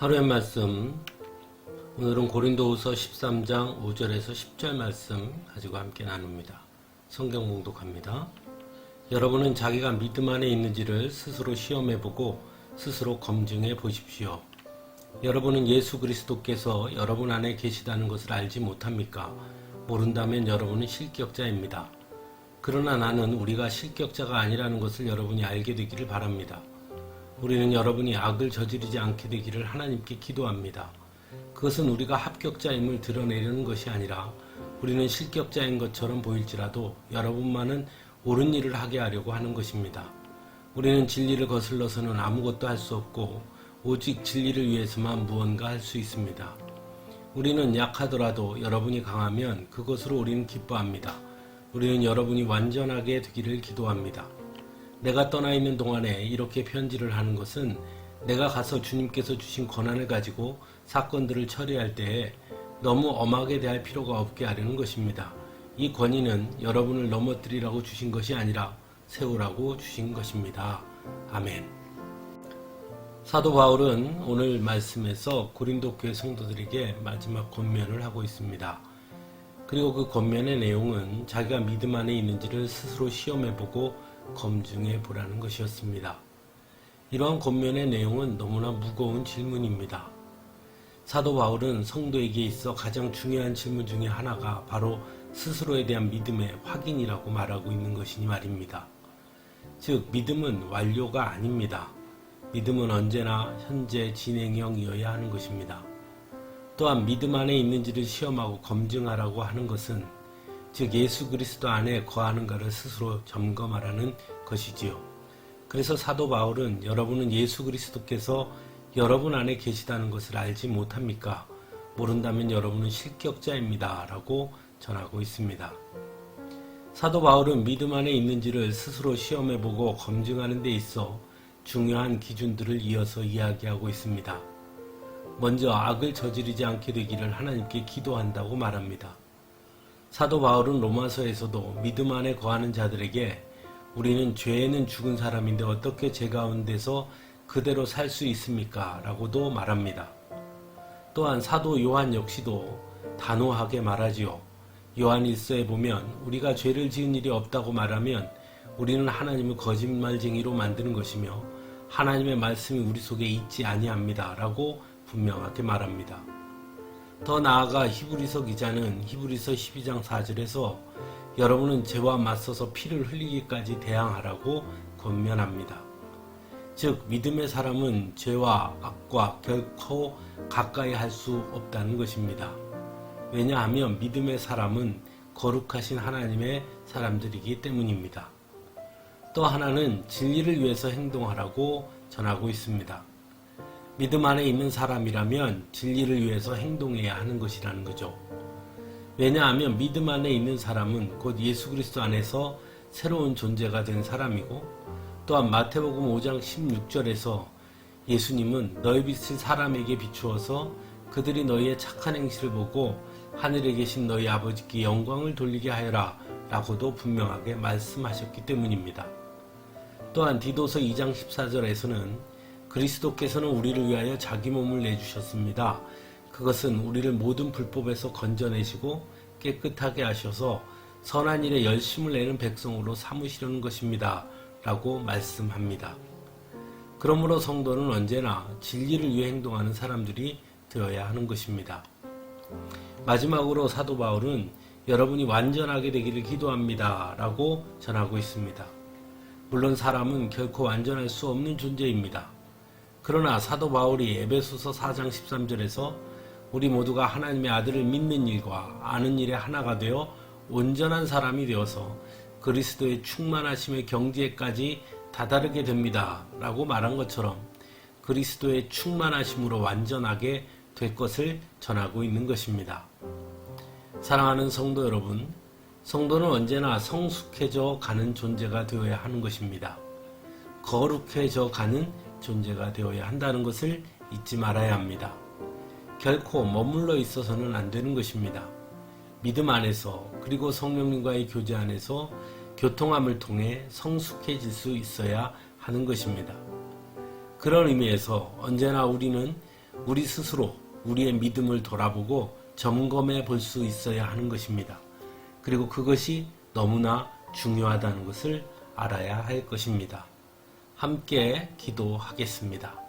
하루의 말씀, 오늘은 고린도후서 13장 5절에서 10절 말씀 가지고 함께 나눕니다. 성경 봉독합니다. 여러분은 자기가 믿음 안에 있는지를 스스로 시험해보고 스스로 검증해 보십시오. 여러분은 예수 그리스도께서 여러분 안에 계시다는 것을 알지 못합니까? 모른다면 여러분은 실격자입니다. 그러나 나는 우리가 실격자가 아니라는 것을 여러분이 알게 되기를 바랍니다. 우리는 여러분이 악을 저지르지 않게 되기를 하나님께 기도합니다. 그것은 우리가 합격자임을 드러내려는 것이 아니라 우리는 실격자인 것처럼 보일지라도 여러분만은 옳은 일을 하게 하려고 하는 것입니다. 우리는 진리를 거슬러서는 아무것도 할 수 없고 오직 진리를 위해서만 무언가 할 수 있습니다. 우리는 약하더라도 여러분이 강하면 그것으로 우리는 기뻐합니다. 우리는 여러분이 완전하게 되기를 기도합니다. 내가 떠나 있는 동안에 이렇게 편지를 하는 것은 내가 가서 주님께서 주신 권한을 가지고 사건들을 처리할 때에 너무 엄하게 대할 필요가 없게 하려는 것입니다. 이 권위는 여러분을 넘어뜨리라고 주신 것이 아니라 세우라고 주신 것입니다. 아멘. 사도 바울은 오늘 말씀에서 고린도 교회 성도들에게 마지막 권면을 하고 있습니다. 그리고 그 권면의 내용은 자기가 믿음 안에 있는지를 스스로 시험해보고 검증해 보라는 것이었습니다. 이러한 권면의 내용은 너무나 무거운 질문입니다. 사도 바울은 성도에게 있어 가장 중요한 질문 중에 하나가 바로 스스로에 대한 믿음의 확인이라고 말하고 있는 것이니 말입니다. 즉, 믿음은 완료가 아닙니다. 믿음은 언제나 현재 진행형이어야 하는 것입니다. 또한 믿음 안에 있는지를 시험하고 검증하라고 하는 것은 즉 예수 그리스도 안에 거하는가를 스스로 점검하라는 것이지요. 그래서 사도 바울은 여러분은 예수 그리스도께서 여러분 안에 계시다는 것을 알지 못합니까? 모른다면 여러분은 실격자입니다. 라고 전하고 있습니다. 사도 바울은 믿음 안에 있는지를 스스로 시험해보고 검증하는 데 있어 중요한 기준들을 이어서 이야기하고 있습니다. 먼저 악을 저지르지 않게 되기를 하나님께 기도한다고 말합니다. 사도 바울은 로마서에서도 믿음 안에 거하는 자들에게 우리는 죄에는 죽은 사람인데 어떻게 죄 가운데서 그대로 살 수 있습니까? 라고도 말합니다. 또한 사도 요한 역시도 단호하게 말하지요. 요한 1서에 보면 우리가 죄를 지은 일이 없다고 말하면 우리는 하나님을 거짓말쟁이로 만드는 것이며 하나님의 말씀이 우리 속에 있지 아니합니다. 라고 분명하게 말합니다. 더 나아가 히브리서 기자는 히브리서 12장 4절에서 여러분은 죄와 맞서서 피를 흘리기까지 대항하라고 권면합니다. 즉 믿음의 사람은 죄와 악과 결코 가까이 할 수 없다는 것입니다. 왜냐하면 믿음의 사람은 거룩하신 하나님의 사람들이기 때문입니다. 또 하나는 진리를 위해서 행동하라고 전하고 있습니다. 믿음 안에 있는 사람이라면 진리를 위해서 행동해야 하는 것이라는 거죠. 왜냐하면 믿음 안에 있는 사람은 곧 예수 그리스도 안에서 새로운 존재가 된 사람이고 또한 마태복음 5장 16절에서 예수님은 너희 빛을 사람에게 비추어서 그들이 너희의 착한 행실을 보고 하늘에 계신 너희 아버지께 영광을 돌리게 하여라 라고도 분명하게 말씀하셨기 때문입니다. 또한 디도서 2장 14절에서는 그리스도께서는 우리를 위하여 자기 몸을 내주셨습니다. 그것은 우리를 모든 불법에서 건져내시고 깨끗하게 하셔서 선한 일에 열심을 내는 백성으로 삼으시려는 것입니다. 라고 말씀합니다. 그러므로 성도는 언제나 진리를 위해 행동하는 사람들이 되어야 하는 것입니다. 마지막으로 사도 바울은 여러분이 완전하게 되기를 기도합니다. 라고 전하고 있습니다. 물론 사람은 결코 완전할 수 없는 존재입니다. 그러나 사도 바울이 에베소서 4장 13절에서 우리 모두가 하나님의 아들을 믿는 일과 아는 일에 하나가 되어 온전한 사람이 되어서 그리스도의 충만하심의 경지에까지 다다르게 됩니다. 라고 말한 것처럼 그리스도의 충만하심으로 완전하게 될 것을 전하고 있는 것입니다. 사랑하는 성도 여러분, 성도는 언제나 성숙해져 가는 존재가 되어야 하는 것입니다. 거룩해져 가는 존재가 되어야 한다는 것을 잊지 말아야 합니다. 결코 머물러 있어서는 안 되는 것입니다. 믿음 안에서 그리고 성령님과의 교제 안에서 교통함을 통해 성숙해질 수 있어야 하는 것입니다. 그런 의미에서 언제나 우리는 우리 스스로 우리의 믿음을 돌아보고 점검해 볼 수 있어야 하는 것입니다. 그리고 그것이 너무나 중요하다는 것을 알아야 할 것입니다. 함께 기도하겠습니다.